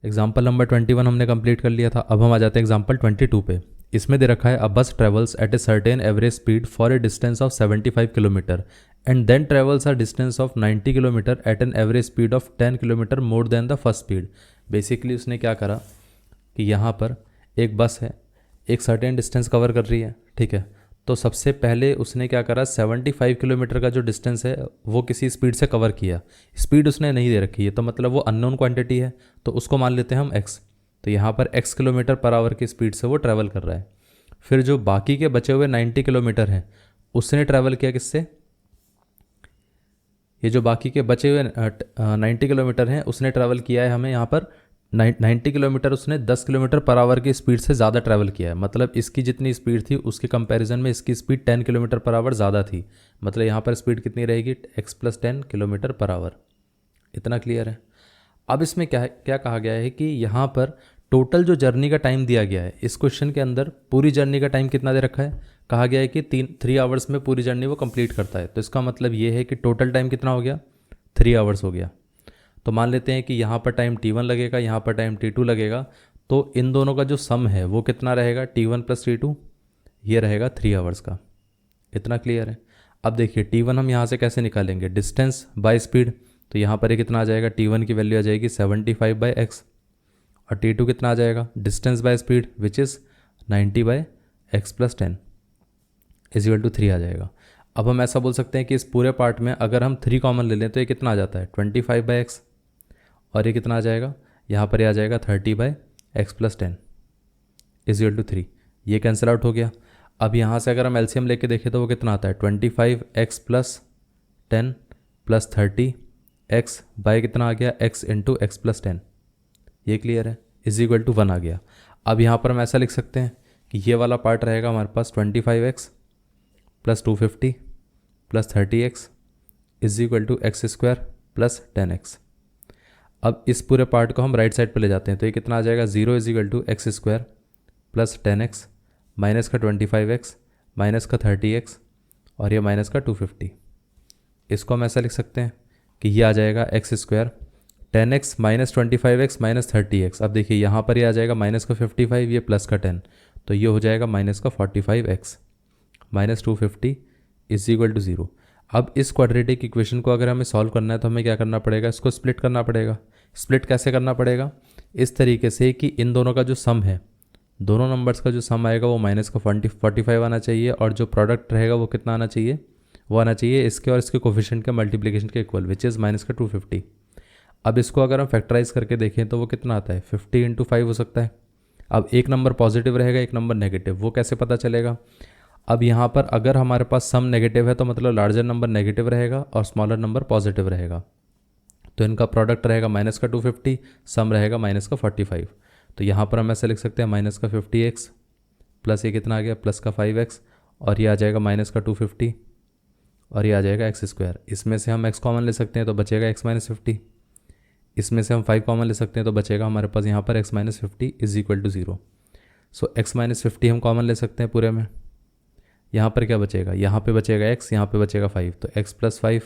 Example number 21 हमने complete कर लिया था। अब हम आ जाते हैं एग्जाम्पल 22 पे। इसमें दे रखा है a bus travels at a certain average speed for a distance of 75 kilometre and then travels a distance of 90 kilometre at an average speed of 10 kilometre more than the first speed. Basically उसने क्या करा कि यहाँ पर एक बस है, एक सर्टेन डिस्टेंस कवर कर रही है, ठीक है। तो सबसे पहले उसने क्या करा, 75 किलोमीटर का जो डिस्टेंस है वो किसी स्पीड से कवर किया। स्पीड उसने नहीं दे रखी है, तो मतलब वो अननोन क्वांटिटी है, तो उसको मान लेते हैं हम x। तो यहाँ पर x किलोमीटर पर आवर की स्पीड से वो ट्रैवल कर रहा है। फिर जो बाकी के बचे हुए 90 किलोमीटर हैं उसने ट्रैवल किया किससे, ये जो बाकी के बचे हुए 90 किलोमीटर हैं उसने ट्रैवल किया है हमें यहाँ पर 90 किलोमीटर, उसने 10 किलोमीटर पर आवर की स्पीड से ज़्यादा ट्रैवल किया है। मतलब इसकी जितनी स्पीड थी उसके कंपैरिजन में इसकी स्पीड 10 किलोमीटर पर आवर ज़्यादा थी। मतलब यहाँ पर स्पीड कितनी रहेगी, x + 10 किलोमीटर पर आवर। इतना क्लियर है। अब इसमें क्या कहा गया है कि यहाँ पर टोटल जो जर्नी का टाइम दिया गया है इस क्वेश्चन के अंदर, पूरी जर्नी का टाइम कितना दे रखा है, कहा गया है कि 3 आवर्स में पूरी जर्नी वो कंप्लीट करता है। तो इसका मतलब ये है कि टोटल टाइम कितना हो गया, 3 आवर्स हो गया। तो मान लेते हैं कि यहाँ पर टाइम t1 लगेगा, यहाँ पर टाइम t2 लगेगा, तो इन दोनों का जो सम है वो कितना रहेगा, t1 + t2, ये रहेगा 3 आवर्स का। इतना क्लियर है। अब देखिए t1 हम यहाँ से कैसे निकालेंगे, डिस्टेंस बाय स्पीड। तो यहाँ पर ये कितना आ जाएगा, t1 की वैल्यू आ जाएगी 75/x, और t2 कितना आ जाएगा, distance by speed which is 90/x + 10 = 3 आ जाएगा। अब हम ऐसा बोल सकते हैं कि इस पूरे पार्ट में अगर हम 3 कॉमन ले लें तो ये कितना आ जाता है, 25/x, और ये कितना आ जाएगा, यहाँ पर ये आ जाएगा 30/x + 10 = 3। ये कैंसिल आउट हो गया। अब यहाँ से अगर हम एलसीएम लेके देखें तो वो कितना आता है, 25x + 10 + 30x बाय कितना आ गया, x × x + 10। ये क्लियर है, = 1 आ गया। अब यहाँ पर हम ऐसा लिख सकते हैं कि ये वाला पार्ट रहेगा हमारे पास 25x + 250 + 30x = x² + 10x। अब इस पूरे पार्ट को हम राइट साइड पे ले जाते हैं तो ये कितना आ जाएगा, 0 = x² + 10x माइनस का 25x माइनस का 30x और ये माइनस का 250। इसको हम ऐसा लिख सकते हैं कि ये आ जाएगा x², 10x minus 25x minus 30x। अब देखिए यहाँ पर ये आ जाएगा माइनस का 55, ये प्लस का 10, तो ये हो जाएगा माइनस का 45x माइनस 250 = 0। अब इस क्वाड्रेटिक इक्वेशन को अगर हमें सॉल्व करना है तो हमें क्या करना पड़ेगा, इसको स्प्लिट करना पड़ेगा। स्प्लिट कैसे करना पड़ेगा, इस तरीके से कि इन दोनों का जो सम है, दोनों नंबर्स का जो सम आएगा वो माइनस का 45 आना चाहिए, और जो प्रोडक्ट रहेगा वो कितना आना चाहिए, वो आना चाहिए इसके और इसके कोफिशिएंट के मल्टीप्लिकेशन के इक्वल, विच इज़ माइनस का 250। अब इसको अगर हम फैक्टराइज करके देखें तो वो कितना आता है, 50 × 5 हो सकता है। अब एक नंबर पॉजिटिव रहेगा, एक नंबर नेगेटिव, वो कैसे पता चलेगा। अब यहाँ पर अगर हमारे पास सम नेगेटिव है तो मतलब लार्जर नंबर नेगेटिव रहेगा और स्मॉलर नंबर पॉजिटिव रहेगा। तो इनका प्रोडक्ट रहेगा माइनस का 250, सम रहेगा माइनस का 45। तो यहाँ पर हम ऐसे लिख सकते हैं माइनस का 50x प्लस ये कितना आ गया, प्लस का 5x, और ये आ जाएगा माइनस का 250 और ये आ जाएगा x²। इसमें से हम x कॉमन ले सकते हैं तो बचेगा x - 50। इसमें से हम 5 कॉमन ले सकते हैं तो बचेगा हमारे पास यहाँ पर x - 50 = 0। सो x - 50 हम कॉमन ले सकते हैं पूरे में। यहाँ पर क्या बचेगा, यहाँ पे बचेगा x, यहाँ पे बचेगा 5, तो x + 5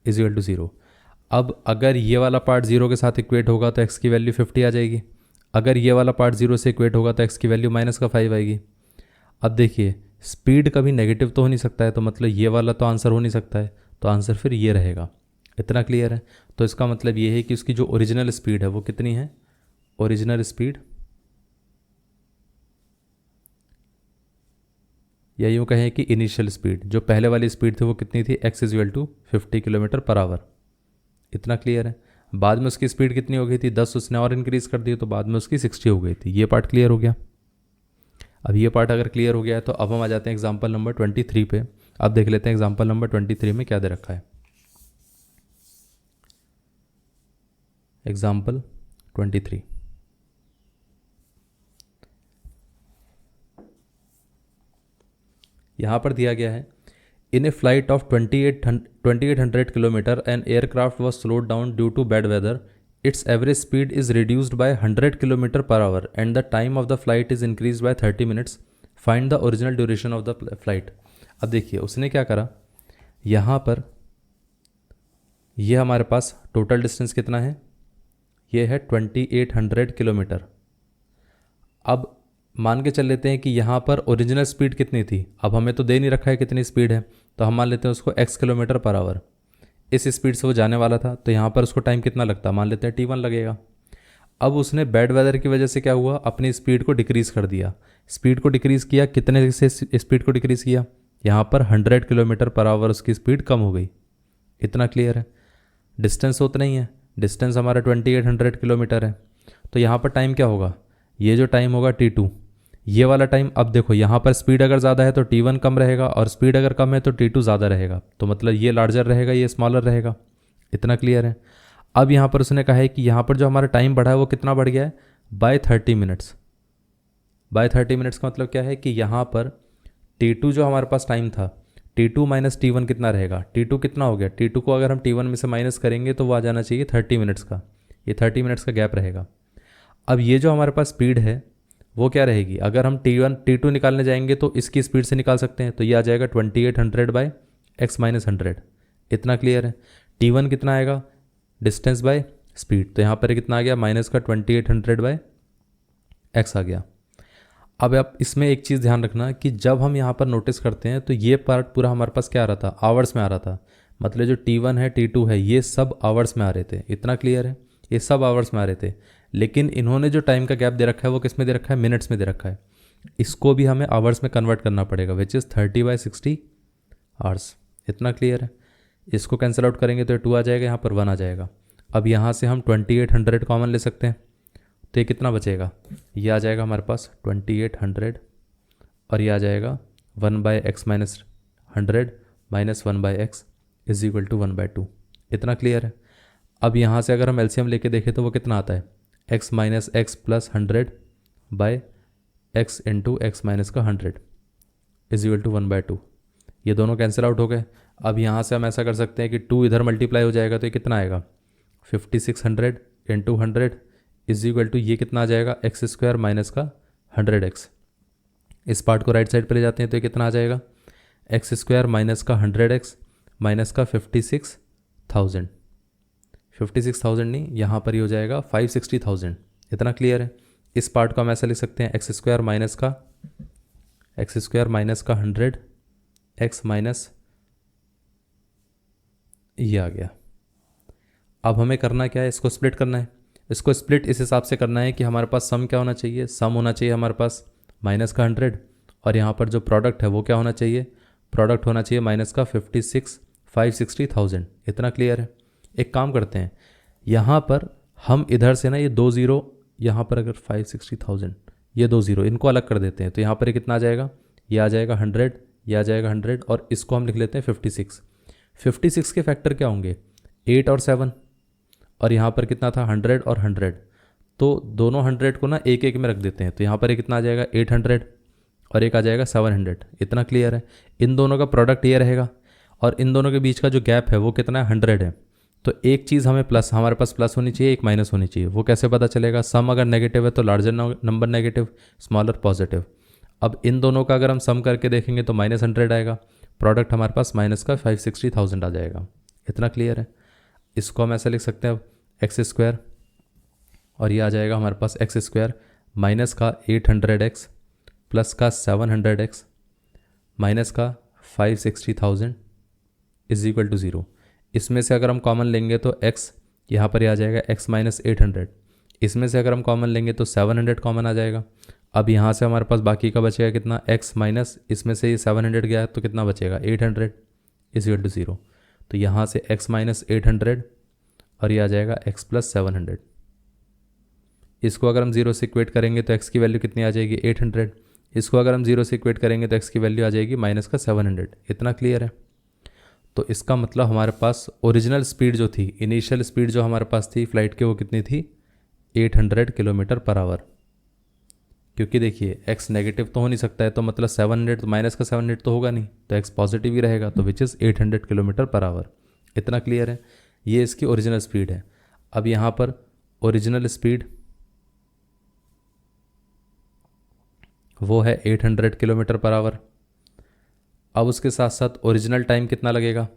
= 0। अब अगर ये वाला पार्ट 0 के साथ इक्वेट होगा तो x की वैल्यू 50 आ जाएगी। अगर ये वाला पार्ट 0 से इक्वेट होगा तो x की वैल्यू माइनस का 5 आएगी। अब देखिए स्पीड कभी नेगेटिव तो हो नहीं सकता है, तो मतलब ये वाला तो आंसर हो नहीं सकता है, तो आंसर फिर ये रहेगा। इतना क्लियर है। तो इसका मतलब ये है कि उसकी जो ओरिजिनल स्पीड है वो कितनी है, ओरिजिनल स्पीड, या यूँ कहें कि इनिशियल स्पीड, जो पहले वाली स्पीड थी वो कितनी थी, x = 50 किलोमीटर पर आवर। इतना क्लियर है। बाद में उसकी स्पीड कितनी हो गई थी, 10 उसने और इंक्रीज़ कर दी तो बाद में उसकी 60 हो गई थी। ये पार्ट क्लियर हो गया। अब ये पार्ट अगर क्लियर हो गया है तो अब हम आ जाते हैं एग्जाम्पल नंबर 23 पे। अब देख लेते हैं एग्जाम्पल नंबर 23 में क्या दे रखा है। एग्जाम्पल 23, यहाँ पर दिया गया है, in a flight of 2800 kilometer an aircraft was slowed down due to bad weather, its average speed is reduced by 100 kilometer per hour and the time of the flight is increase by 30 minutes, find the original duration of the flight. अब देखिए उसने क्या करा, यहाँ पर ये हमारे पास total distance कितना है, ये है 2800 किलोमीटर। अब मान के चल लेते हैं कि यहाँ पर ओरिजिनल स्पीड कितनी थी। अब हमें तो दे नहीं रखा है कितनी स्पीड है, तो हम मान लेते हैं उसको x किलोमीटर पर आवर। इस स्पीड से वो जाने वाला था, तो यहाँ पर उसको टाइम कितना लगता, मान लेते हैं t1 लगेगा। अब उसने बैड वेदर की वजह से क्या हुआ, अपनी स्पीड को डिक्रीज़ कर दिया। स्पीड को डिक्रीज़ किया, कितने से स्पीड को डिक्रीज़ किया, यहाँ पर 100 किलोमीटर पर आवर उसकी स्पीड कम हो गई। इतना क्लियर है। डिस्टेंस उतना ही है, डिस्टेंस हमारा 2800 किलोमीटर है। तो यहाँ पर टाइम क्या होगा, ये जो टाइम होगा t2, ये वाला टाइम। अब देखो यहाँ पर स्पीड अगर ज़्यादा है तो t1 कम रहेगा, और स्पीड अगर कम है तो t2 ज़्यादा रहेगा। तो मतलब ये लार्जर रहेगा, ये स्मॉलर रहेगा। इतना क्लियर है। अब यहाँ पर उसने कहा है कि यहाँ पर जो हमारा टाइम बढ़ा है वो कितना बढ़ गया है, बाय 30 मिनट्स। बाय 30 मिनट्स का मतलब क्या है कि यहाँ पर t2 जो हमारे पास टाइम था, t2 माइनस t1 कितना रहेगा, t2 कितना हो गया, t2 को अगर हम t1 में से माइनस करेंगे तो वो आ जाना चाहिए 30 मिनट्स का। ये 30 मिनट्स का गैप रहेगा। अब ये जो हमारे पास स्पीड है वो क्या रहेगी, अगर हम t1 t2 निकालने जाएंगे तो इसकी स्पीड से निकाल सकते हैं, तो ये आ जाएगा 2800 बाई x माइनस 100। इतना क्लियर है। t1 कितना आएगा, डिस्टेंस बाय स्पीड, तो यहाँ पर कितना आ गया, माइनस का 2800 बाय x आ गया। अब आप इसमें एक चीज़ ध्यान रखना कि जब हम यहाँ पर नोटिस करते हैं तो ये पार्ट पूरा हमारे पास क्या आ रहा था, आवर्स में आ रहा था। मतलब जो t1 है t2 है ये सब आवर्स में आ रहे थे। इतना क्लियर है, ये सब आवर्स में आ रहे थे। लेकिन इन्होंने जो टाइम का गैप दे रखा है वो किस में दे रखा है, मिनट्स में दे रखा है। इसको भी हमें आवर्स में कन्वर्ट करना पड़ेगा, विच इज़ 30/60 आवर्स। इतना क्लियर है। इसको कैंसिल आउट करेंगे तो 2 आ जाएगा, यहाँ पर 1 आ जाएगा। अब यहाँ से हम 2800 कॉमन ले सकते हैं, तो ये कितना बचेगा, ये आ जाएगा हमारे पास 2800, और ये आ जाएगा 1/x minus 100 minus 1/x is equal to 1/2। इतना क्लियर है। अब यहाँ से अगर हम एलसीएम लेके देखें तो वो कितना आता है, x minus x plus 100 by x into x minus का 100 इज इक्वल टू 1/2। ये दोनों कैंसिल आउट हो गए। अब यहाँ से हम ऐसा कर सकते हैं कि 2 इधर मल्टीप्लाई हो जाएगा तो ये कितना आएगा, 5600 इंटू 100 इज इक्वल टू ये कितना आ जाएगा, एक्स स्क्वायर माइनस का 100x। इस पार्ट को राइट साइड पे ले जाते हैं तो ये कितना आ जाएगा, एक्स स्क्वायर माइनस का 100x माइनस का 56,000। 56,000 नहीं, यहाँ पर ही हो जाएगा 560,000। इतना क्लियर है। इस पार्ट को हम ऐसा लिख सकते हैं, एक्स स्क्वायर माइनस का 100 एक्स माइनस, ये आ गया। अब हमें करना क्या है, इसको स्प्लिट करना है। इसको स्प्लिट इस हिसाब से करना है कि हमारे पास सम क्या होना चाहिए, सम होना चाहिए हमारे पास माइनस का 100, और यहाँ पर जो प्रोडक्ट है वो क्या होना चाहिए, प्रोडक्ट होना चाहिए माइनस का 560,000। इतना क्लियर है। एक काम करते हैं, यहाँ पर हम इधर से ना ये 2 ज़ीरो, यहाँ पर अगर 560,000, ये 2 ज़ीरो इनको अलग कर देते हैं तो यहाँ पर कितना आ जाएगा, ये आ जाएगा 100, ये आ जाएगा 100, और इसको हम लिख लेते हैं 56। 56 के फैक्टर क्या होंगे, 8 और 7, और यहाँ पर कितना था 100 और 100, तो दोनों 100 को ना एक एक में रख देते हैं, तो यहाँ पर कितना आ जाएगा 800, और एक आ जाएगा 700। इतना क्लियर है। इन दोनों का प्रोडक्ट ये रहेगा, और इन दोनों के बीच का जो गैप है वो कितना है, 100 है। तो एक चीज़ हमें प्लस, हमारे पास प्लस होनी चाहिए, एक माइनस होनी चाहिए। वो कैसे पता चलेगा, सम अगर नेगेटिव है तो larger number negative, smaller positive. अब इन दोनों का अगर हम सम करके देखेंगे तो -100 आएगा, प्रोडक्ट हमारे पास माइनस का 560,000 आ जाएगा। इतना क्लियर है। इसको हम ऐसा लिख सकते हैं, एक्स स्क्वायर, और ये आ जाएगा हमारे पास एक्स स्क्वायर माइनस का 800x प्लस का 700x माइनस का 560,000 इज इक्वल टू 0। इसमें से अगर हम कॉमन लेंगे तो x यहाँ पर ही आ जाएगा, x माइनस 800। इसमें से अगर हम कॉमन लेंगे तो 700 कॉमन आ जाएगा। अब यहाँ से हमारे पास बाकी का बचेगा कितना, x माइनस, इसमें से ये 700 गया है तो कितना बचेगा 800 इज इक्वल टू 0। तो यहाँ से x माइनस 800, और ये आ जाएगा x प्लस 700। इसको अगर हम 0 से इक्वेट करेंगे तो x की वैल्यू कितनी आ जाएगी 800। इसको अगर हम 0 से इक्वेट करेंगे तो x की वैल्यू आ जाएगी माइनस का 700। इतना क्लियर है। तो इसका मतलब हमारे पास ओरिजिनल स्पीड जो थी, इनिशियल स्पीड जो हमारे पास थी फ्लाइट के, वो कितनी थी 800 किलोमीटर पर आवर। क्योंकि देखिए x नेगेटिव तो हो नहीं सकता है, तो मतलब 700 तो माइनस का 700 तो होगा नहीं, तो x पॉजिटिव ही रहेगा, तो which is 800 kilometre per our. इतना क्लियर है। ये इसकी ओरिजिनल स्पीड है। अब यहाँ पर ओरिजिनल स्पीड वो है 800 किलोमीटर पर आवर। अब उसके साथ साथ ओरिजिनल टाइम कितना लगेगा,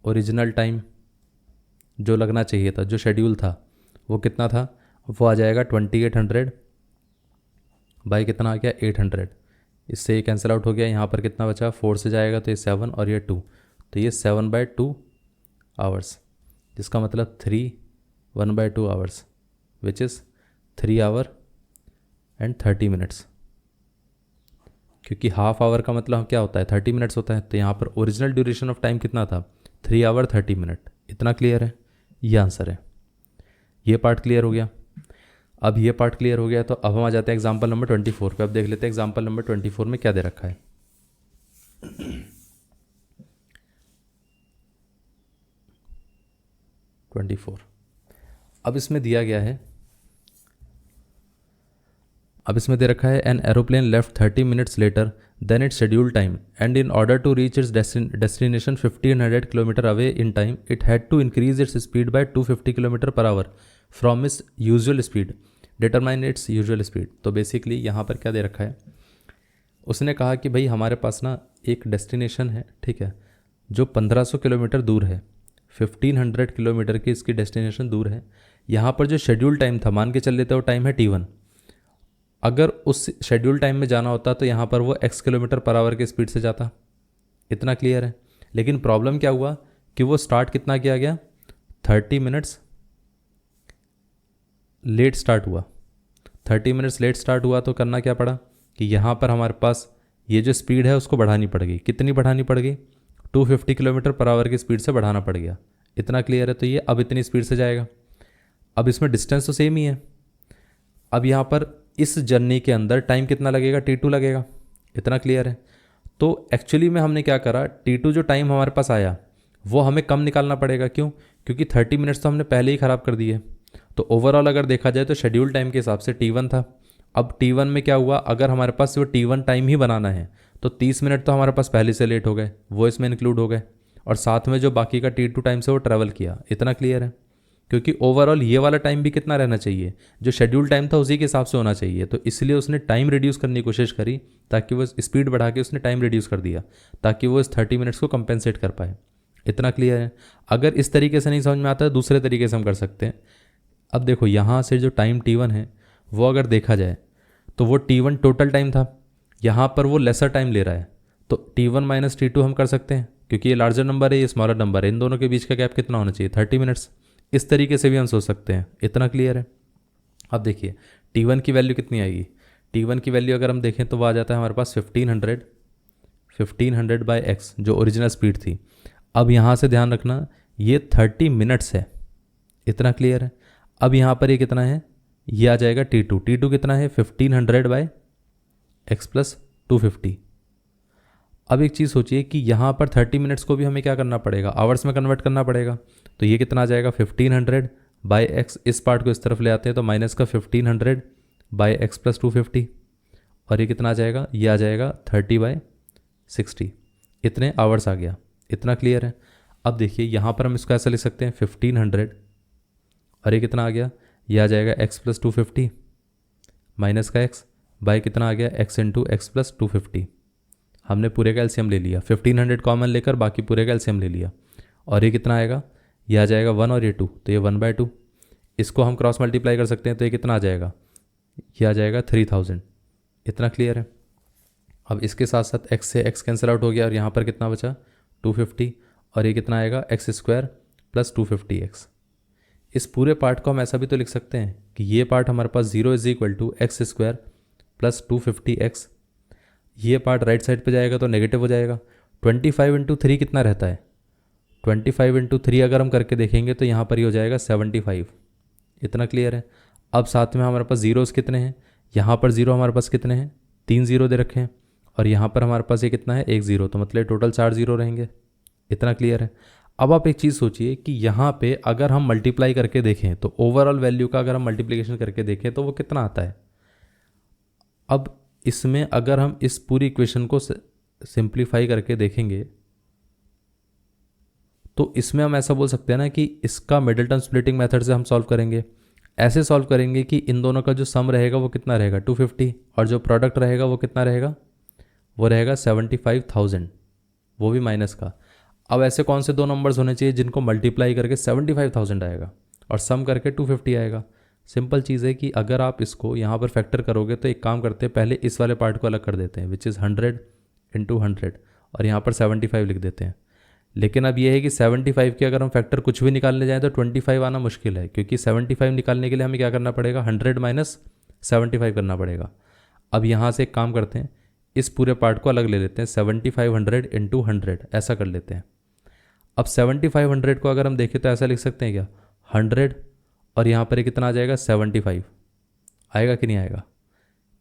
ओरिजिनल टाइम जो लगना चाहिए था, जो शेड्यूल था, वो कितना था, वो आ जाएगा 2800 बाई कितना आ गया 800, इससे ये कैंसिल आउट हो गया। यहाँ पर कितना बचा, 4 से जाएगा तो ये 7 और ये 2, तो ये 7/2 आवर्स, जिसका मतलब 1/2 hours which is 3 our and 30 minutes, क्योंकि हाफ आवर का मतलब क्या होता है 30 मिनट्स होता है। तो यहाँ पर ओरिजिनल ड्यूरेशन ऑफ टाइम कितना था 3 आवर 30 मिनट। इतना क्लियर है, ये आंसर है। ये पार्ट क्लियर हो गया। अब ये पार्ट क्लियर हो गया तो अब हम आ जाते हैं एग्जाम्पल नंबर 24 पे। अब देख लेते हैं एग्जाम्पल नंबर 24 में क्या दे रखा है। अब इसमें दिया गया है, अब इसमें दे रखा है an aeroplane left 30 minutes later than its schedule time and in order to reach its destination 1500 kilometre away in time it had to increase its speed by 250 kilometre per hour from its usual speed, determine its usual speed. तो basically यहाँ पर क्या दे रखा है, उसने कहा कि भाई हमारे पास ना एक डेस्टिनेशन है, ठीक है, जो 1500 किलोमीटर दूर है, 1500 किलोमीटर की इसकी डेस्टिनेशन दूर है। यहाँ पर जो शेड्यूल टाइम था, मान के चल लेते हो टाइम है T1, अगर उस शेड्यूल टाइम में जाना होता तो यहाँ पर वो x किलोमीटर पर आवर की स्पीड से जाता। इतना क्लियर है। लेकिन प्रॉब्लम क्या हुआ कि वो स्टार्ट कितना किया गया, 30 मिनट्स लेट स्टार्ट हुआ। 30 मिनट्स लेट स्टार्ट हुआ तो करना क्या पड़ा कि यहाँ पर हमारे पास ये जो स्पीड है उसको बढ़ानी पड़ गई। कितनी बढ़ानी पड़ गई, 250 किलोमीटर पर आवर की स्पीड से बढ़ाना पड़ गया। इतना क्लियर है। तो ये अब इतनी स्पीड से जाएगा। अब इसमें डिस्टेंस तो सेम ही है। अब यहाँ पर इस जर्नी के अंदर टाइम कितना लगेगा, T2 लगेगा। इतना क्लियर है। तो एक्चुअली में हमने क्या करा, T2 जो टाइम हमारे पास आया वो हमें कम निकालना पड़ेगा। क्यों, क्योंकि 30 मिनट्स तो हमने पहले ही ख़राब कर दिए। तो ओवरऑल अगर देखा जाए तो शेड्यूल टाइम के हिसाब से T1 था। अब T1 में क्या हुआ, अगर हमारे पास वो T1 टाइम ही बनाना है तो 30 मिनट तो हमारे पास पहले से लेट हो गए, वो इसमें इंक्लूड हो गए, और साथ में जो बाकी का T2 टाइम से वो ट्रैवल किया। इतना क्लियर है। क्योंकि ओवरऑल ये वाला टाइम भी कितना रहना चाहिए, जो शेड्यूल टाइम था उसी के हिसाब से होना चाहिए। तो इसलिए उसने टाइम रिड्यूस करने की कोशिश करी, ताकि वो स्पीड बढ़ा के उसने टाइम रिड्यूस कर दिया, ताकि वो इस 30 मिनट्स को कंपेंसेट कर पाए। इतना क्लियर है। अगर इस तरीके से नहीं समझ में आता है, दूसरे तरीके से हम कर सकते हैं। अब देखो यहाँ से जो टाइम T1 है वो अगर देखा जाए तो वो T1 टोटल टाइम था, यहाँ पर वो लेसर टाइम ले रहा है। तो T1 माइनस T2 हम कर सकते हैं, क्योंकि ये लार्जर नंबर है, ये स्मॉलर नंबर है, इन दोनों के बीच का गैप कितना होना चाहिए, 30 मिनट्स। इस तरीके से भी हम सोच सकते हैं। इतना क्लियर है। अब देखिए T1 की वैल्यू कितनी आएगी। T1 की वैल्यू अगर हम देखें तो वो आ जाता है हमारे पास 1500 बाई एक्स, जो ओरिजिनल स्पीड थी। अब यहाँ से ध्यान रखना ये 30 मिनट्स है। इतना क्लियर है। अब यहाँ पर ये कितना है, ये आ जाएगा T2। T2 कितना है, 1500 बाई एक्स प्लस 250। अब एक चीज़ सोचिए कि यहाँ पर 30 मिनट्स को भी हमें क्या करना पड़ेगा, आवर्स में कन्वर्ट करना पड़ेगा। तो ये कितना आ जाएगा, 1500 बाई एक्स, इस पार्ट को इस तरफ ले आते हैं तो माइनस का 1500 बाई एक्स प्लस 250, और ये कितना आ जाएगा, ये आ जाएगा 30/60। इतने आवर्स आ गया। इतना क्लियर है। अब देखिए यहाँ पर हम इसको ऐसा लिख सकते हैं 1500, और ये कितना आ गया, ये आ जाएगा x प्लस 250 माइनस का x बाई कितना आ गया, x इंटू एक्स प्लस 250। हमने पूरे का एलसीएम ले लिया, 1500 कॉमन लेकर बाकी पूरे का एलसीएम ले लिया, और ये कितना आएगा, ये आ जाएगा 1 और ये 2, तो ये 1/2। इसको हम क्रॉस मल्टीप्लाई कर सकते हैं तो ये कितना आ जाएगा, ये आ जाएगा 3000। इतना क्लियर है। अब इसके साथ साथ x से x कैंसिल आउट हो गया, और यहाँ पर कितना बचा 250, और ये कितना आएगा x² प्लस 250x। इस पूरे पार्ट को हम ऐसा भी तो लिख सकते हैं कि ये पार्ट हमारे पास 0 is equal to x² plus 250x। ये पार्ट राइट साइड पे जाएगा तो नेगेटिव हो जाएगा। 25 इंटू 3 कितना रहता है, 25 इंटू 3 अगर हम करके देखेंगे तो यहाँ पर ही हो जाएगा 75। इतना क्लियर है। अब साथ में हमारे पास जीरोस कितने हैं, यहाँ पर जीरो हमारे पास कितने हैं, 3 जीरो दे रखे हैं, और यहाँ पर हमारे पास ये कितना है, 1 जीरो, तो मतलब टोटल 4 जीरो रहेंगे। इतना क्लियर है। अब आप एक चीज़ सोचिए कि यहाँ पे अगर हम मल्टीप्लाई करके देखें तो ओवरऑल वैल्यू का अगर हम मल्टीप्लिकेशन करके देखें तो वो कितना आता है। अब इसमें अगर हम इस पूरी इक्वेशन को सिंप्लीफाई करके देखेंगे तो इसमें हम ऐसा बोल सकते हैं ना कि इसका मिडिल टर्म स्प्लिटिंग मेथड से हम सॉल्व करेंगे। ऐसे सॉल्व करेंगे कि इन दोनों का जो सम रहेगा वो कितना रहेगा 250, और जो प्रोडक्ट रहेगा वो कितना रहेगा, वो रहेगा 75,000, वो भी माइनस का। अब ऐसे कौन से दो नंबर्स होने चाहिए जिनको मल्टीप्लाई करके 75,000 आएगा, और सम करके 250 आएगा। सिंपल चीज़ है कि अगर आप इसको यहाँ पर फैक्टर करोगे तो एक काम करते हैं, पहले इस वाले पार्ट को अलग कर देते हैं, विच इज़ 100 इंटू 100, और यहाँ पर 75 लिख देते हैं। लेकिन अब ये है कि 75 के अगर हम फैक्टर कुछ भी निकालने जाएँ तो 25 आना मुश्किल है, क्योंकि 75 निकालने के लिए हमें क्या करना पड़ेगा, 100 माइनस 75 करना पड़ेगा। अब यहाँ से एक काम करते हैं, इस पूरे पार्ट को अलग ले लेते हैं, 7500 इंटू 100 ऐसा कर लेते हैं। अब 7500 को अगर हम देखें तो ऐसा लिख सकते हैं क्या, 100 और यहाँ पर कितना आ जाएगा, 75 आएगा कि नहीं आएगा।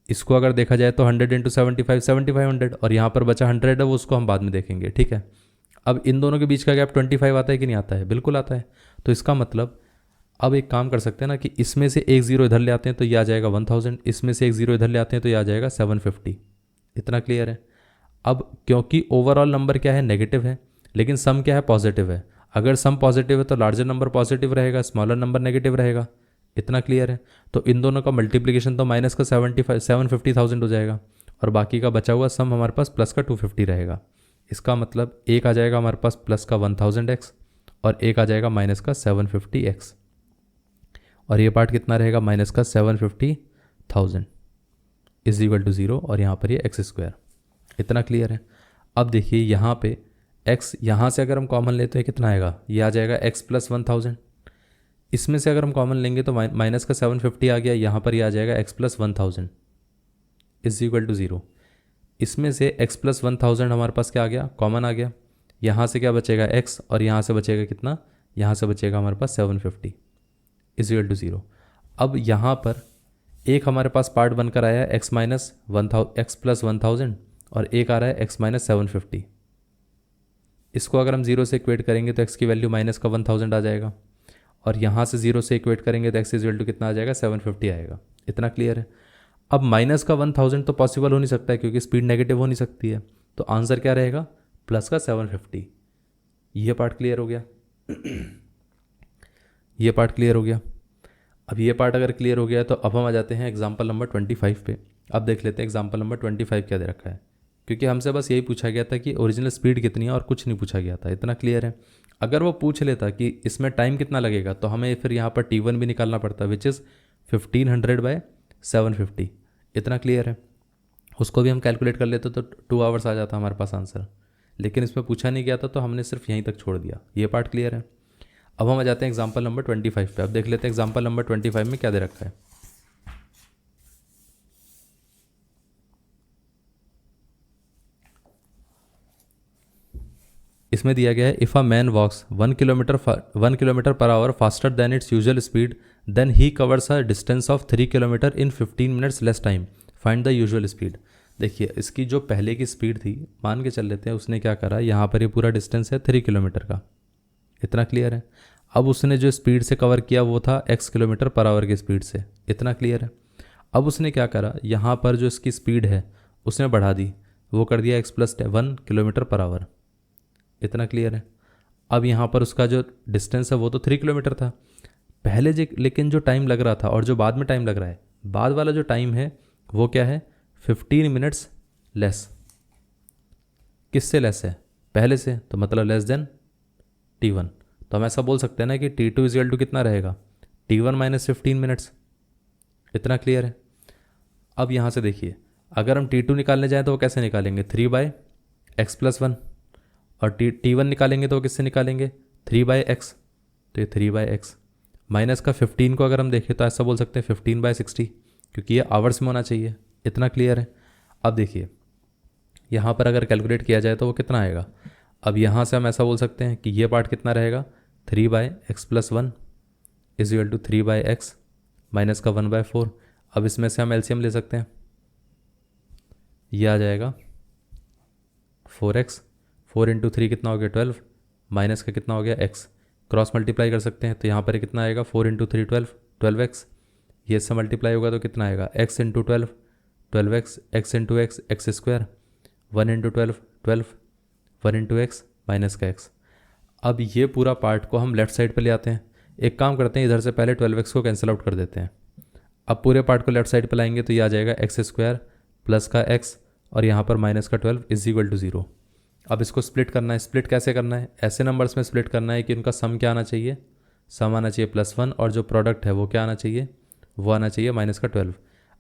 इसको अगर देखा जाए तो 100 इंटू 75 7500, और यहाँ पर बचा 100 है, वो उसको हम बाद में देखेंगे, ठीक है। अब इन दोनों के बीच का गैप 25 आता है कि नहीं आता है, बिल्कुल आता है। तो इसका मतलब अब एक काम कर सकते हैं ना कि इसमें से एक ज़ीरो इधर ले आते हैं तो ये आ जाएगा 1000, इसमें से एक ज़ीरो इधर ले आते हैं तो ये आ जाएगा 750। इतना क्लियर है। अब क्योंकि ओवरऑल नंबर क्या है, नेगेटिव है, लेकिन सम क्या है, पॉजिटिव है। अगर सम पॉजिटिव है तो लार्जर नंबर पॉजिटिव रहेगा, स्मॉलर नंबर नेगेटिव रहेगा। इतना क्लियर है। तो इन दोनों का मल्टीप्लिकेशन तो माइनस का 750,000 हो जाएगा, और बाकी का बचा हुआ सम हमारे पास प्लस का 250 रहेगा। इसका मतलब एक आ जाएगा हमारे पास प्लस का 1000x, और एक आ जाएगा माइनस का 750x, और ये पार्ट कितना रहेगा, माइनस का 750,000 इज इक्वल टू 0, और यहाँ पर ये x²। इतना क्लियर है। अब देखिए यहाँ पे x, यहाँ से अगर हम कॉमन लेते हैं कितना आएगा, ये आ जाएगा x प्लस 1000। इसमें से अगर हम कॉमन लेंगे तो माइनस का 750 आ गया, यहाँ पर ये आ जाएगा x plus 1000 is equal to 0। इसमें से x प्लस 1000 हमारे पास क्या आ गया, कॉमन आ गया। यहाँ से क्या बचेगा x, और यहाँ से बचेगा कितना, यहाँ से बचेगा हमारे पास 750 इज इक्वल टू 0। अब यहाँ पर एक हमारे पास पार्ट बनकर आया है x माइनस 1000, x प्लस 1000, और एक आ रहा है x माइनस 750। इसको अगर हम 0 से इक्वेट करेंगे तो x की वैल्यू माइनस का 1000 आ जाएगा, और यहाँ से 0 से इक्वेट करेंगे तो x इज इक्वल टू कितना आ जाएगा, 750 आएगा। इतना क्लियर है। अब माइनस का 1000 तो पॉसिबल हो नहीं सकता है, क्योंकि स्पीड नेगेटिव हो नहीं सकती है, तो आंसर क्या रहेगा, प्लस का 750। ये पार्ट क्लियर हो गया। ये पार्ट क्लियर हो गया। अब ये पार्ट अगर क्लियर हो गया तो अब हम आ जाते हैं एग्जाम्पल नंबर 25 पे। अब देख लेते हैं एग्जाम्पल नंबर 25 क्या दे रखा है, क्योंकि हमसे बस यही पूछा गया था कि ओरिजिनल स्पीड कितनी है, और कुछ नहीं पूछा गया था। इतना क्लियर है। अगर वो पूछ लेता कि इसमें टाइम कितना लगेगा, तो हमें फिर यहाँ पर T1 भी निकालना पड़ता, विच इज़ 1500/750। इतना क्लियर है। उसको भी हम कैलकुलेट कर लेते तो 2 आवर्स आ जाता हमारे पास आंसर, लेकिन इसमें पूछा नहीं गया था तो हमने सिर्फ यहीं तक छोड़ दिया। ये पार्ट क्लियर है। अब हम आ जाते हैं एग्जाम्पल नंबर 25 पे। अब देख लेते हैं एग्जाम्पल नंबर 25 में क्या दे रखा है। इसमें दिया गया है, if a man walks 1 kilometre per hour faster than its usual speed, then he covers a distance of 3 kilometre in 15 minutes less time, find the usual speed. देखिए इसकी जो पहले की स्पीड थी, मान के चल लेते हैं उसने क्या करा, यहाँ पर ये पूरा डिस्टेंस है 3 किलोमीटर का। इतना क्लियर है। अब उसने जो स्पीड से कवर किया वो था x किलोमीटर पर आवर की स्पीड से। इतना क्लियर है। अब उसने क्या करा, यहाँ पर जो इसकी स्पीड है उसने बढ़ा दी, वो कर दिया x plus 1 kilometre per our. इतना क्लियर है। अब यहाँ पर उसका जो डिस्टेंस है वो तो 3 किलोमीटर था पहले, लेकिन जो टाइम लग रहा था और जो बाद में टाइम लग रहा है, बाद वाला जो टाइम है वो क्या है, 15 मिनट्स लेस। किससे लेस है, पहले से, तो मतलब लेस देन T1। तो हम ऐसा बोल सकते हैं ना कि T2 इज इक्वल टू कितना रहेगा, T1 माइनस 15 मिनट्स। इतना क्लियर है। अब यहाँ से देखिए, अगर हम T2 निकालने जाएँ तो वो कैसे निकालेंगे, 3/x प्लस 1, और T1 निकालेंगे तो वो किससे निकालेंगे, 3/x। तो ये 3/x माइनस का 15 को अगर हम देखें तो ऐसा बोल सकते हैं 15/60, क्योंकि ये आवर्स में होना चाहिए। इतना क्लियर है। अब देखिए यहाँ पर अगर कैलकुलेट किया जाए तो वो कितना आएगा। अब यहाँ से हम ऐसा बोल सकते हैं कि ये पार्ट कितना रहेगा, 3/x plus 1 is equal to 3/x minus का 1/4। अब इसमें से हम एलसीएम ले सकते हैं, ये आ जाएगा 4x, 4 इंटू 3 कितना हो गया 12, माइनस का कितना हो गया x, क्रॉस मल्टीप्लाई कर सकते हैं तो यहाँ पर कितना आएगा 4 इंटू 3 12x, ये इससे मल्टीप्लाई होगा तो कितना आएगा x into 12x, x into x square, 1 into 12 1 into x minus का x। अब ये पूरा पार्ट को हम लेफ्ट साइड पे ले आते हैं। एक काम करते हैं, इधर से पहले 12x को कैंसिल आउट कर देते हैं। अब पूरे पार्ट को लेफ्ट साइड पे लाएंगे तो ये आ जाएगा x स्क्वायर प्लस का x, और यहाँ पर माइनस का 12 इज इक्वल टू 0। अब इसको स्प्लिट करना है। स्प्लिट कैसे करना है, ऐसे नंबर्स में स्प्लिट करना है कि उनका सम क्या आना चाहिए, सम आना चाहिए +1 और जो प्रोडक्ट है वो क्या आना चाहिए, वो आना चाहिए -12।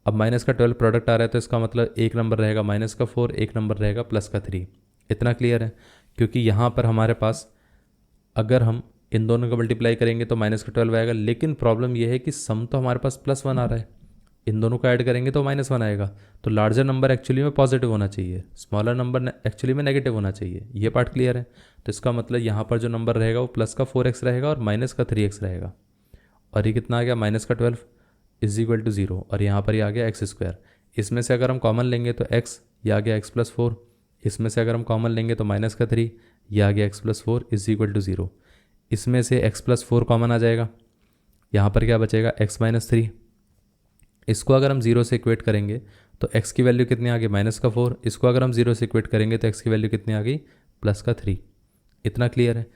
अब -12 प्रोडक्ट आ रहा है तो इसका मतलब एक नंबर रहेगा -4, एक नंबर रहेगा +3। इतना क्लियर है? क्योंकि यहाँ पर हमारे पास अगर हम इन दोनों को मल्टीप्लाई करेंगे तो -12 आएगा, लेकिन प्रॉब्लम यह है कि सम तो हमारे पास +1 आ रहा है, इन दोनों को ऐड करेंगे तो -1 आएगा। तो लार्जर नंबर एक्चुअली में पॉजिटिव होना चाहिए, स्मॉलर नंबर एक्चुअली में नेगेटिव होना चाहिए। ये पार्ट क्लियर है? तो इसका मतलब यहाँ पर जो नंबर रहेगा वो +4x रहेगा और -3x रहेगा। और ये कितना आ गया, -12 = 0, और यहाँ पर ये आ गया x²। इसमें से अगर हम कॉमन लेंगे तो x, ये आ गया x+4। इसमें से अगर हम कॉमन लेंगे तो -3, ये आ गया x+4 = 0। इसमें से x+4 कॉमन आ जाएगा, यहाँ पर क्या बचेगा, x-3। इसको अगर हम 0 से इक्वेट करेंगे तो x की वैल्यू कितनी आ गई, -4। इसको अगर हम 0 से इक्वेट करेंगे तो x की वैल्यू कितनी आ गई, +3। इतना क्लियर है?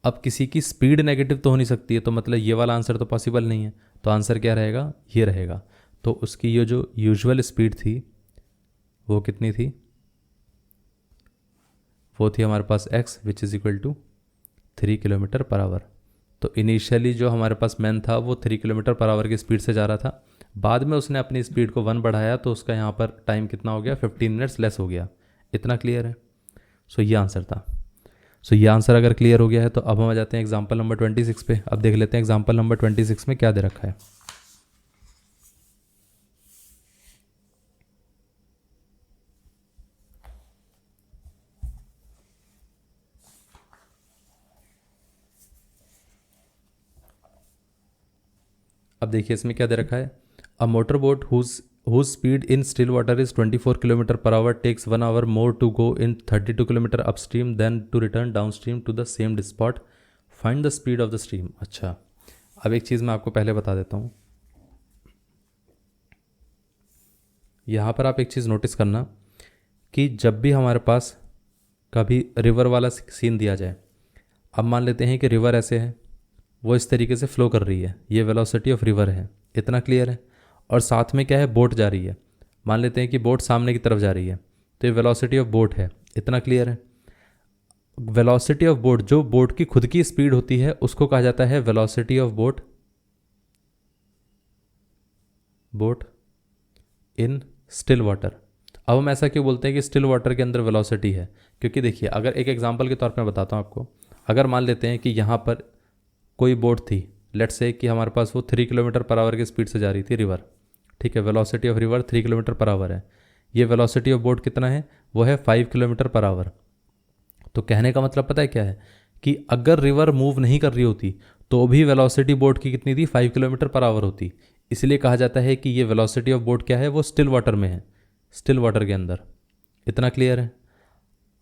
अब किसी की स्पीड नेगेटिव तो हो नहीं सकती है, तो मतलब ये वाला आंसर तो पॉसिबल नहीं है। तो आंसर क्या रहेगा, ये रहेगा। तो उसकी ये जो यूजुअल स्पीड थी वो कितनी थी, वो थी हमारे पास x = 3 km/h। तो इनिशियली जो हमारे पास मैन था वो 3 km/h की स्पीड से जा रहा था, बाद में उसने अपनी स्पीड को 1 बढ़ाया तो उसका यहाँ पर टाइम कितना हो गया, 15 मिनट्स लेस हो गया। इतना क्लियर है? सो ये आंसर था। सो ये आंसर अगर क्लियर हो गया है तो अब हम आ जाते हैं एग्जाम्पल नंबर 26 पे। अब देख लेते हैं एग्जाम्पल नंबर 26 में क्या दे रखा है। अब देखिए इसमें क्या दे रखा है, a motor boat whose speed in still water is 24 km/h takes 1 hour more to go in 32 km upstream than to return downstream to the same spot. Find the speed of the stream. अच्छा, अब एक चीज़ मैं आपको पहले बता देता हूँ। यहाँ पर आप एक चीज़ नोटिस करना कि जब भी हमारे पास कभी रिवर वाला सीन दिया जाए, अब मान लेते हैं कि रिवर ऐसे है, वो इस तरीके से फ्लो कर रही है, ये वेलोसिटी ऑफ रिवर है। इतना क्लियर है? और साथ में क्या है, बोट जा रही है। मान लेते हैं कि बोट सामने की तरफ जा रही है, तो ये वेलोसिटी ऑफ बोट है। इतना क्लियर है? वेलोसिटी ऑफ बोट, जो बोट की खुद की स्पीड होती है उसको कहा जाता है velocity of boat in still water. अब हम ऐसा क्यों बोलते हैं कि स्टिल वाटर के अंदर वेलोसिटी है, क्योंकि देखिए अगर एक एग्जांपल के तौर पर मैं बताता हूँ आपको। अगर मान लेते हैं कि यहाँ पर कोई बोट थी, लेट्स से कि हमारे पास वो 3 km/h की स्पीड से जा रही थी रिवर, ठीक है, वेलोसिटी ऑफ रिवर 3 km/h है। ये वेलोसिटी ऑफ बोट कितना है, वो है 5 km/h। तो कहने का मतलब पता है क्या है, कि अगर रिवर मूव नहीं कर रही होती तो भी वेलोसिटी बोट की कितनी थी, 5 km/h होती। इसलिए कहा जाता है कि ये वेलोसिटी ऑफ बोट क्या है, वो स्टिल वाटर में है, स्टिल वाटर के अंदर। इतना क्लियर है?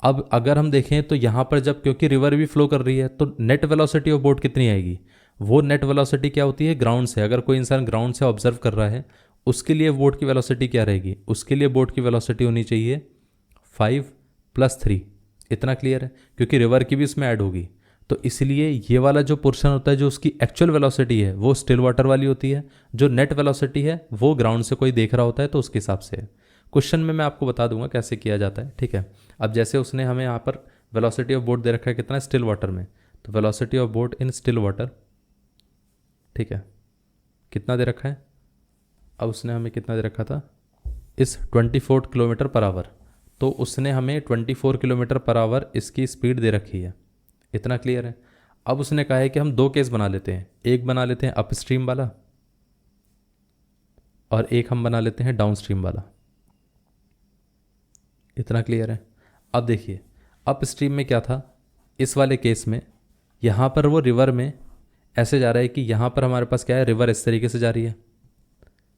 अब अगर हम देखें तो यहाँ पर जब, क्योंकि रिवर भी फ्लो कर रही है, तो नेट वेलोसिटी ऑफ बोट कितनी आएगी, वो नेट वेलोसिटी क्या होती है, ग्राउंड से। अगर कोई इंसान ग्राउंड से ऑब्जर्व कर रहा है उसके लिए बोट की वेलोसिटी क्या रहेगी, उसके लिए बोट की वेलोसिटी होनी चाहिए 5 + 3। इतना क्लियर है? क्योंकि रिवर की भी इसमें ऐड होगी। तो इसलिए ये वाला जो पोर्शन होता है जो उसकी एक्चुअल वेलोसिटी है वो स्टिल वाटर वाली होती है, जो नेट वेलोसिटी है वो ग्राउंड से कोई देख रहा होता है तो उसके हिसाब से है। क्वेश्चन में मैं आपको बता दूंगा कैसे किया जाता है, ठीक है। अब जैसे उसने हमें यहाँ पर वेलोसिटी ऑफ बोट दे रखा है कितना, स्टिल वाटर में, तो velocity of boat in still water, ठीक है, कितना दे रखा है। अब उसने हमें कितना दे रखा था, इस 24 km/h, तो उसने हमें 24 km/h इसकी स्पीड दे रखी है। इतना क्लियर है? अब उसने कहा है कि हम दो केस बना लेते हैं, एक बना लेते हैं अप स्ट्रीम वाला और एक हम बना लेते हैं डाउन स्ट्रीम वाला। इतना क्लियर है? अब देखिए अप स्ट्रीम में क्या था, इस वाले केस में यहाँ पर वो रिवर में ऐसे जा रहा है कि यहाँ पर हमारे पास क्या है, रिवर इस तरीके से जा रही है,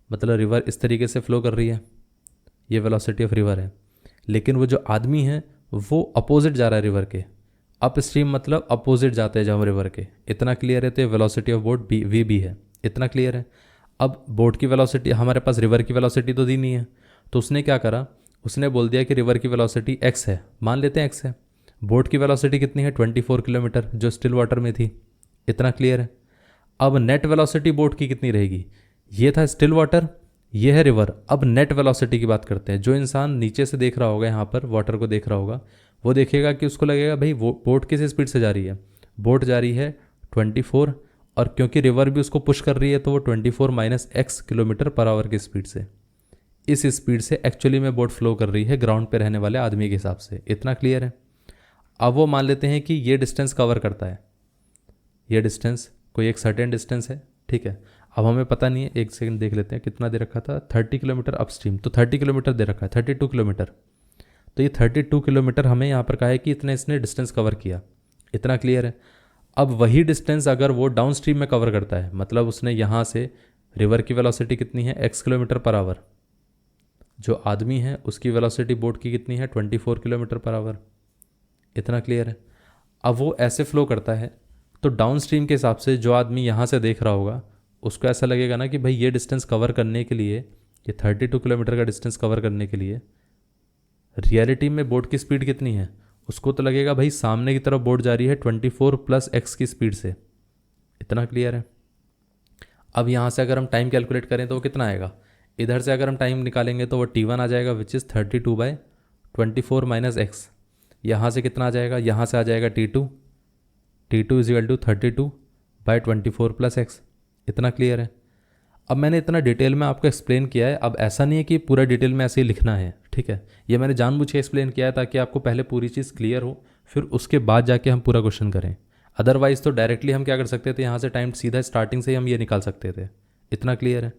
मतलब रिवर इस तरीके से फ्लो कर रही है, ये वेलोसिटी ऑफ रिवर है। लेकिन वो जो आदमी है वो अपोजिट जा रहा है रिवर के, अप स्ट्रीम मतलब अपोजिट जाते हैं जब रिवर के। इतना क्लियर है? तो velocity of boat v b है। इतना क्लियर है? अब बोट की वेलोसिटी, हमारे पास रिवर की वेलोसिटी तो दी नहीं है, तो उसने क्या करा, उसने बोल दिया कि रिवर की वेलोसिटी x है, मान लेते हैं x है। बोट की वेलोसिटी कितनी है, 24 किलोमीटर, जो स्टिल वाटर में थी। इतना क्लियर है? अब नेट वेलोसिटी बोट की कितनी रहेगी, ये था स्टिल वाटर, ये है रिवर। अब नेट वेलोसिटी की बात करते हैं। जो इंसान नीचे से देख रहा होगा, यहाँ पर वाटर को देख रहा होगा, वो देखेगा कि उसको लगेगा भाई वो बोट किस स्पीड से जा रही है, बोट जा रही है 24 और क्योंकि रिवर भी उसको पुश कर रही है तो वो 24 minus x kilometre per our की स्पीड से, इस स्पीड से एक्चुअली में बोट फ्लो कर रही है ग्राउंड पे रहने वाले आदमी के हिसाब से। इतना क्लियर है। अब वो मान लेते हैं कि ये डिस्टेंस कवर करता है, ये डिस्टेंस कोई एक सर्टेन डिस्टेंस है, ठीक है। अब हमें पता नहीं है, एक सेकंड देख लेते हैं कितना दे रखा था, 30 किलोमीटर अपस्ट्रीम, तो 30 किलोमीटर दे रखा है, 32 किलोमीटर। तो ये 32 किलोमीटर हमें यहाँ पर कहा है कि इतने इसने डिस्टेंस कवर किया। इतना क्लियर है। अब वही डिस्टेंस अगर वो डाउन स्ट्रीम में कवर करता है, मतलब उसने यहाँ से, रिवर की वेलोसिटी कितनी है x किलोमीटर पर आवर, जो आदमी है उसकी वेलोसिटी बोट की कितनी है 24 किलोमीटर पर आवर। इतना क्लियर है। अब वो ऐसे फ्लो करता है तो डाउन स्ट्रीम के हिसाब से जो आदमी यहाँ से देख रहा होगा उसको ऐसा लगेगा ना कि भाई ये डिस्टेंस कवर करने के लिए, ये 32 किलोमीटर का डिस्टेंस कवर करने के लिए रियलिटी में बोट की स्पीड कितनी है, उसको तो लगेगा भाई सामने की तरफ बोट जा रही है 24 प्लस एक्स की स्पीड से। इतना क्लियर है। अब यहाँ से अगर हम टाइम कैलकुलेट करें तो वो कितना आएगा, इधर से अगर हम टाइम निकालेंगे तो वो T1 आ जाएगा विच इज़ 32/24 माइनस एक्स। यहाँ से कितना आ जाएगा, यहाँ से आ जाएगा T2 is equal to 32/24 plus x. इतना क्लियर है। अब मैंने इतना डिटेल में आपको एक्सप्लेन किया है, अब ऐसा नहीं है कि पूरा डिटेल में ऐसे ही लिखना है, ठीक है। ये मैंने जानबूझ के एक्सप्लेन किया है ताकि आपको पहले पूरी चीज़ क्लियर हो, फिर उसके बाद जाके हम पूरा क्वेश्चन करें। अदरवाइज़ तो डायरेक्टली हम क्या कर सकते थे, यहाँ से टाइम सीधा स्टार्टिंग से ही हम ये निकाल सकते थे। इतना क्लियर है।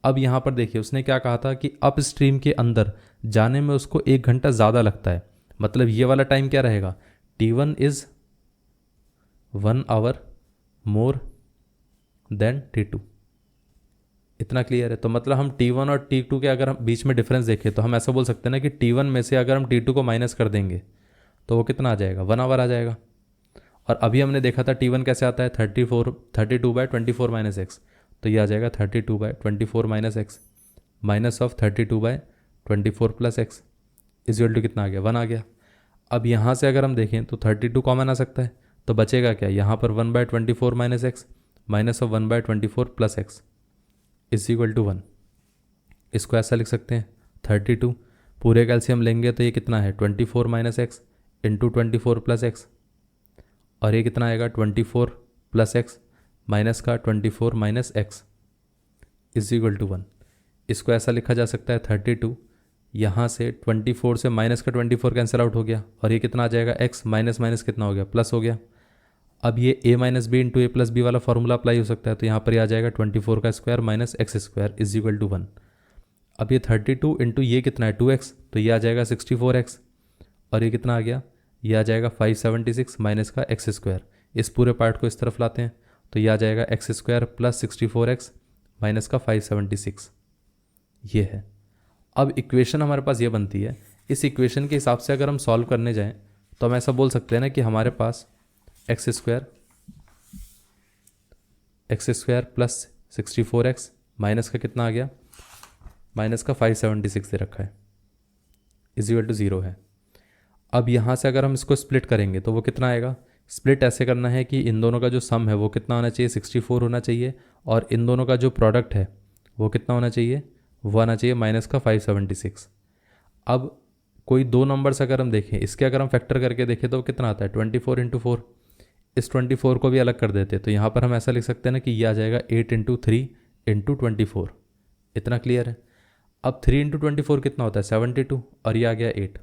अब यहाँ पर देखिए उसने क्या कहा था कि अप स्ट्रीम के अंदर जाने में उसको 1 घंटा ज़्यादा लगता है, मतलब ये वाला टाइम क्या रहेगा, T1 is 1 our more than T2। इतना क्लियर है। तो मतलब हम T1 और T2 के अगर हम बीच में डिफरेंस देखें तो हम ऐसा बोल सकते हैं ना कि T1 में से अगर हम T2 को माइनस कर देंगे तो वो कितना आ जाएगा, 1 आवर आ जाएगा। और अभी हमने देखा था T1 कैसे आता है, 32/24 माइनस एक्स, तो ये आ जाएगा 32/24 minus x minus of 32/24 plus x is equal to कितना आ गया, 1 आ गया। अब यहाँ से अगर हम देखें तो 32 कॉमन आ सकता है, तो बचेगा क्या, यहाँ पर 1/24 minus x minus of 1/24 plus x is equal to 1। इसको ऐसा लिख सकते हैं 32 पूरे का एलसीएम लेंगे तो ये कितना है 24 minus x into 24 plus x, और ये कितना आएगा 24 प्लस एक्स माइनस का 24 minus x is equal to 1। इसको ऐसा लिखा जा सकता है 32, यहाँ से 24 से माइनस का 24 कैंसिल आउट हो गया, और ये कितना आ जाएगा x माइनस माइनस कितना हो गया, प्लस हो गया। अब ये a minus b into a plus b वाला फॉर्मूला अप्लाई हो सकता है, तो यहाँ पर आ जाएगा 24 का square minus x square is equal to 1। अब ये 32 इंटू ये कितना है 2x, तो ये आ जाएगा 64x, और ये कितना आ गया, ये आ जाएगा 576 माइनस का एक्स स्क्वायर। इस पूरे पार्ट को इस तरफ लाते हैं तो ये आ जाएगा x square plus 64x minus का 576, ये है। अब इक्वेशन हमारे पास ये बनती है, इस इक्वेशन के हिसाब से अगर हम सॉल्व करने जाएं तो हम ऐसा बोल सकते हैं ना कि हमारे पास X square plus 64x minus का कितना आ गया, माइनस का 576 दे रखा है इज इक्वल टू 0 है। अब यहाँ से अगर हम इसको स्प्लिट करेंगे तो वो कितना आएगा, स्प्लिट ऐसे करना है कि इन दोनों का जो सम है वो कितना होना चाहिए 64 होना चाहिए, और इन दोनों का जो प्रोडक्ट है वो कितना होना चाहिए, वो आना चाहिए माइनस का 576। अब कोई दो नंबर्स अगर हम देखें, इसके अगर हम फैक्टर करके देखें तो कितना आता है 24 इंटू 4, इस 24 को भी अलग कर देते तो यहाँ पर हम ऐसा लिख सकते हैं ना कि ये आ जाएगा 8 इंटू 3 इंटू 24। इतना क्लियर है। अब 3 इंटू 24 कितना होता है 72, और ये आ गया 8।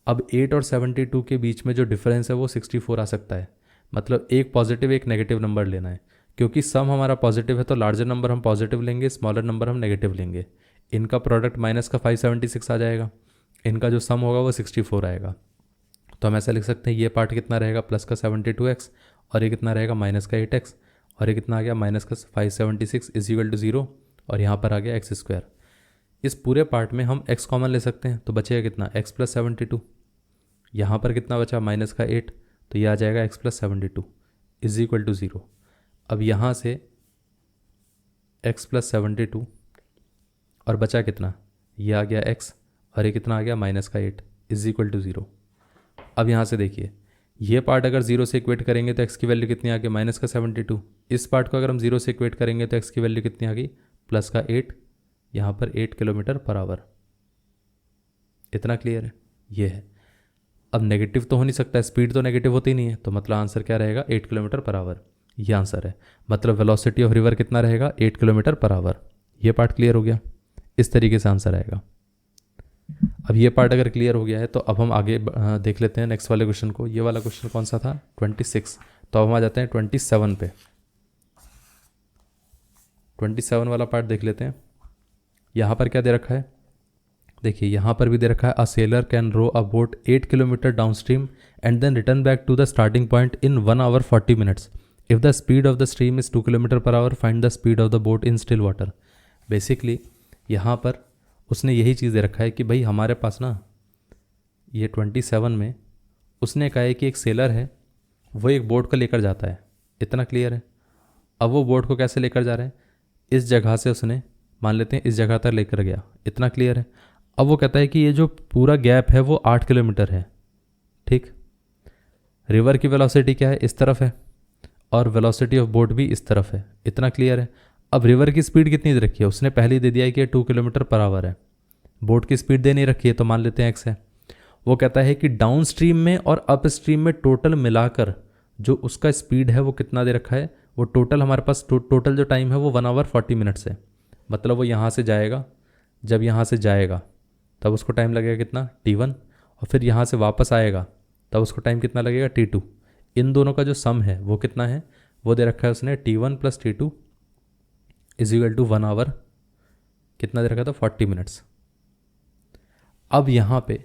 अब 8 और 72 के बीच में जो डिफरेंस है वो 64 आ सकता है, मतलब एक पॉजिटिव एक नेगेटिव नंबर लेना है। क्योंकि सम हमारा पॉजिटिव है तो लार्जर नंबर हम पॉजिटिव लेंगे, स्मॉलर नंबर हम नेगेटिव लेंगे। इनका प्रोडक्ट माइनस का 576 आ जाएगा, इनका जो सम होगा वो 64 आएगा। तो हम ऐसा लिख सकते हैं ये पार्ट कितना रहेगा प्लस का 72x, और ये कितना रहेगा माइनस का 8x, और ये कितना आ गया माइनस का 576 इज इक्वल टू 0, और यहाँ पर आ गया एक्स स्क्वायर। इस पूरे पार्ट में हम x कॉमन ले सकते हैं तो बचेगा कितना x प्लस 72, यहाँ पर कितना बचा माइनस का 8, तो ये आ जाएगा x plus 72 is equal to 0। अब यहाँ से x प्लस 72 और बचा कितना, ये आ गया x, और ये कितना आ गया माइनस का 8 इज इक्वल टू 0। अब यहाँ से देखिए ये पार्ट अगर 0 से इक्वेट करेंगे तो x की वैल्यू कितनी आ गई माइनस का 72, इस पार्ट को अगर हम 0 से इक्वेट करेंगे तो x की वैल्यू कितनी आ गई प्लस का 8, यहाँ पर 8 किलोमीटर पर आवर। इतना क्लियर है, ये है। अब नेगेटिव तो हो नहीं सकता, स्पीड तो नेगेटिव होती नहीं है, तो मतलब आंसर क्या रहेगा 8 किलोमीटर पर आवर। ये आंसर है। मतलब वेलोसिटी ऑफ रिवर कितना रहेगा, 8 किलोमीटर पर आवर। ये पार्ट क्लियर हो गया, इस तरीके से आंसर आएगा। अब ये पार्ट अगर क्लियर हो गया है तो अब हम आगे देख लेते हैं नेक्स्ट वाले क्वेश्चन को। ये वाला क्वेश्चन कौन सा था, 26। तो अब हम आ जाते हैं 27 पे। 27 वाला पार्ट देख लेते हैं। यहाँ पर क्या दे रखा है, देखिए यहाँ पर भी दे रखा है a sailor can row a boat 8 kilometre downstream and then return back to the starting point in 1 hour 40 minutes। If the speed of the stream is 2 kilometre per hour find the speed of the boat in still water. Basically यहाँ पर उसने यही चीज़ दे रखा है कि भाई हमारे पास ना ये 27 में उसने कहा है कि एक सेलर है, वो एक बोट को लेकर जाता है, इतना क्लियर है। अब वो बोट को कैसे लेकर जा रहे हैं, इस जगह से उसने मान लेते हैं इस जगह तक लेकर गया, इतना क्लियर है। अब वो कहता है कि ये जो पूरा गैप है वो 8 किलोमीटर है, ठीक। रिवर की वेलोसिटी क्या है, इस तरफ है, और वेलोसिटी ऑफ बोट भी इस तरफ है, इतना क्लियर है। अब रिवर की स्पीड कितनी दे रखी है, उसने पहले ही दे दिया है कि 2 किलोमीटर पर आवर है। बोट की स्पीड दे नहीं रखी है तो मान लेते हैं x है। वो कहता है कि डाउन स्ट्रीम में और अप स्ट्रीम में टोटल मिलाकर जो उसका स्पीड है वो कितना दे रखा है, वो टोटल हमारे पास टोटल जो टाइम है वो 1 hour 40 minutes है। मतलब वो यहाँ से जाएगा, जब यहाँ से जाएगा तब उसको टाइम लगेगा कितना, t1, और फिर यहाँ से वापस आएगा तब उसको टाइम कितना लगेगा, t2। इन दोनों का जो सम है वो कितना है, वो दे रखा है उसने t1 + t2 = 1 hour, कितना दे रखा था, 40 minutes। अब यहाँ पे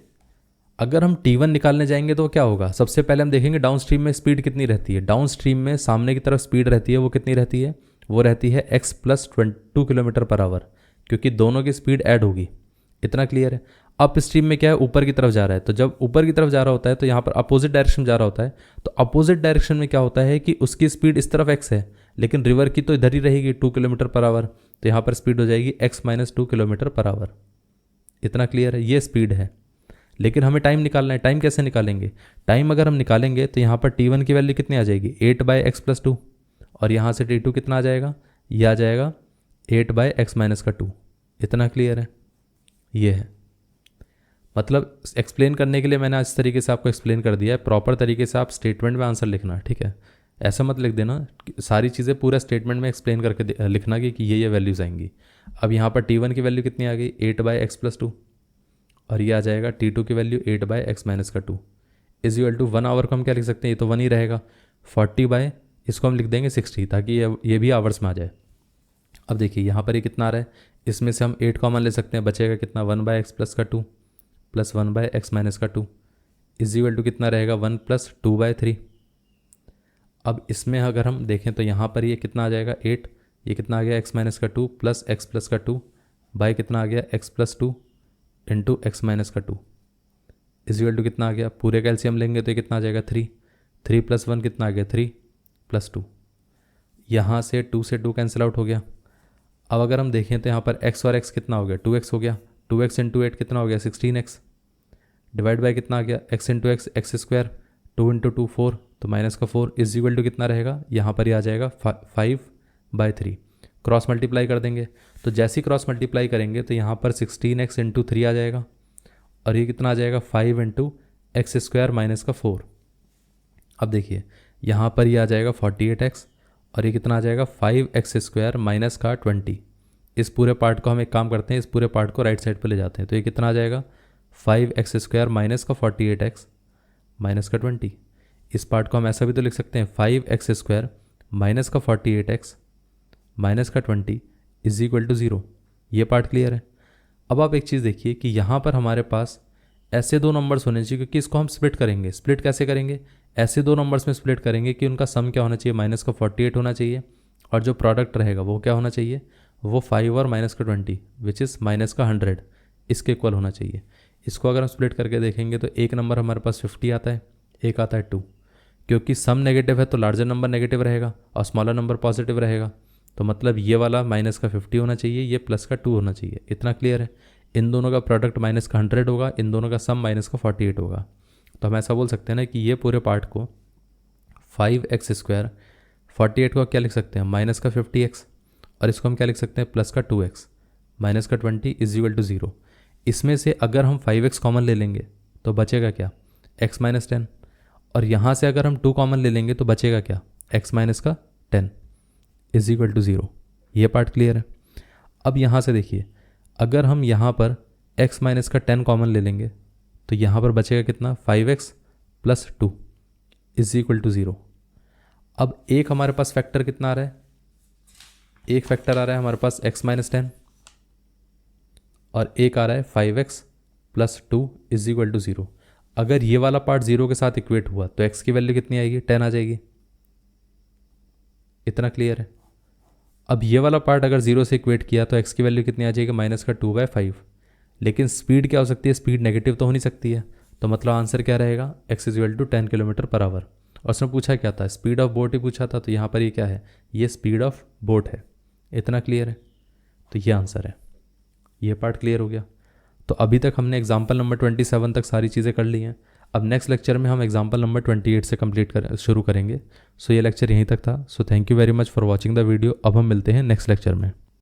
अगर हम t1 निकालने जाएंगे तो क्या होगा, सबसे पहले हम देखेंगे डाउन स्ट्रीम में स्पीड कितनी रहती है। डाउन स्ट्रीम में सामने की तरफ स्पीड रहती है, वो कितनी रहती है, वो रहती है x + 2 किलोमीटर पर आवर, क्योंकि दोनों की स्पीड ऐड होगी, इतना क्लियर है। अप स्ट्रीम में क्या है, ऊपर की तरफ जा रहा है, तो जब ऊपर की तरफ जा रहा होता है तो यहाँ पर अपोजिट डायरेक्शन में जा रहा होता है। तो अपोजिट डायरेक्शन में क्या होता है कि उसकी स्पीड इस तरफ x है, लेकिन रिवर की तो इधर ही रहेगी 2 किलोमीटर पर आवर, तो यहाँ पर स्पीड हो जाएगी x - 2 किलोमीटर पर आवर, इतना क्लियर है। ये स्पीड है, लेकिन हमें टाइम निकालना है। टाइम कैसे निकालेंगे, टाइम अगर हम निकालेंगे तो यहाँ पर t1 की वैल्यू कितनी आ जाएगी, 8/x + 2, और यहाँ से t2 कितना आ जाएगा, ये आ जाएगा 8/x - 2, इतना क्लियर है। ये है, मतलब एक्सप्लेन करने के लिए मैंने इस तरीके से आपको एक्सप्लेन कर दिया है। प्रॉपर तरीके से आप स्टेटमेंट में आंसर लिखना, ठीक है। ऐसा मत लिख देना, सारी चीज़ें पूरा स्टेटमेंट में एक्सप्लेन करके लिखना कि ये वैल्यूज़ आएंगी। अब यहाँ पर t1 की वैल्यू कितनी आ गई, 8/x + 2, और ये आ जाएगा t2 की वैल्यू 8/x - 2 = 1 hour को हम क्या लिख सकते हैं, ये तो 1 ही रहेगा। 40 इसको हम लिख देंगे 60, ताकि ये भी आवर्स में आ जाए। अब देखिए यहाँ पर ये कितना आ रहा है, इसमें से हम 8 कॉमन ले सकते हैं, बचेगा कितना, 1/x + 2 + 1/x - 2 = कितना रहेगा, 1 + 2/3। अब इसमें अगर हम देखें तो यहाँ पर ये कितना आ जाएगा, 8, ये कितना आ गया, x - 2 + x + 2 बाय कितना आ गया, x + 2 × x - 2 = कितना आ गया, पूरे का एलसीएम लेंगे तो ये कितना आ जाएगा, 3 + 1 कितना आ गया, 3 + 2। यहाँ से 2 से 2 कैंसिल आउट हो गया। अब अगर हम देखें तो यहाँ पर x और x कितना हो गया, 2x हो गया, 2x × 8 कितना हो गया, 16x, डिवाइड बाय कितना आ गया, x × x x², 2 × 2 4, तो -4 = कितना रहेगा, यहाँ पर ही आ जाएगा 5/3। क्रॉस मल्टीप्लाई कर देंगे, तो जैसे ही क्रॉस मल्टीप्लाई करेंगे तो यहाँ पर 16x × 3 आ जाएगा, और ये कितना आ जाएगा, 5 × x² - 4। अब देखिए यहाँ पर ये आ जाएगा 48x, और ये कितना आ जाएगा, 5x² - 20। इस पूरे पार्ट को हम एक काम करते हैं, इस पूरे पार्ट को राइट साइड पे ले जाते हैं, तो ये कितना आ जाएगा, 5x² - 48x - 20। इस पार्ट को हम ऐसा भी तो लिख सकते हैं, 5x² - 48x - 20 = 0। ये पार्ट क्लियर है। अब आप एक चीज़ देखिए कि यहाँ पर हमारे पास ऐसे दो नंबर्स होने चाहिए, क्योंकि इसको हम स्प्लिट करेंगे। स्प्लिट कैसे करेंगे, ऐसे दो नंबर्स में स्प्लिट करेंगे कि उनका सम क्या होना चाहिए, -48 होना चाहिए, और जो प्रोडक्ट रहेगा वो क्या होना चाहिए, वो 5 और -20 विच इज़ -100, इसके इक्वल होना चाहिए। इसको अगर हम स्प्लिट करके देखेंगे तो एक नंबर हमारे पास 50 आता है, एक आता है 2, क्योंकि सम नेगेटिव है तो लार्जर नंबर नेगेटिव रहेगा और स्मॉलर नंबर पॉजिटिव रहेगा। तो मतलब ये वाला -50 होना चाहिए, ये +2 होना चाहिए, इतना क्लियर है। इन दोनों का प्रोडक्ट -100 होगा, इन दोनों का सम -48 होगा। तो हम ऐसा बोल सकते हैं ना कि ये पूरे पार्ट को 5x², 48 को क्या लिख सकते हैं, -50x, और इसको हम क्या लिख सकते हैं, +2x -20 = 0। इसमें से अगर हम 5x कॉमन ले लेंगे तो बचेगा क्या, x - 10, और यहाँ से अगर हम 2 कॉमन ले लेंगे तो बचेगा क्या, x - 10 इज इक्वल टू 0। ये पार्ट क्लियर है। अब यहाँ से देखिए, अगर हम यहाँ पर x माइनस का 10 कॉमन ले लेंगे तो यहाँ पर बचेगा कितना, 5x plus 2 is equal to 0। अब एक हमारे पास फैक्टर कितना आ रहा है, एक फैक्टर आ रहा है हमारे पास x माइनस 10 और एक आ रहा है 5x plus 2 is equal to 0। अगर ये वाला पार्ट 0 के साथ इक्वेट हुआ तो x की वैल्यू कितनी आएगी, 10 आ जाएगी। इतना क्लियर है। अब ये वाला पार्ट अगर 0 से इक्वेट किया तो x की वैल्यू कितनी आ जाएगी, माइनस का 2/5। लेकिन स्पीड क्या हो सकती है, स्पीड नेगेटिव तो हो नहीं सकती है, तो मतलब आंसर क्या रहेगा, x is equal to 10 kilometre per hour. और उसने पूछा क्या था, स्पीड ऑफ बोट ही पूछा था, तो यहाँ पर ये क्या है, ये स्पीड ऑफ बोट है। इतना क्लियर है, तो ये आंसर है। ये पार्ट क्लियर हो गया। तो अभी तक हमने एग्जाम्पल नंबर 27 तक सारी चीज़ें कर ली हैं। अब नेक्स्ट लेक्चर में हम एग्जाम्पल नंबर 28 से शुरू करेंगे। सो ये लेक्चर यहीं तक था। So thank you very much for watching the video. अब हम मिलते हैं नेक्स्ट लेक्चर में।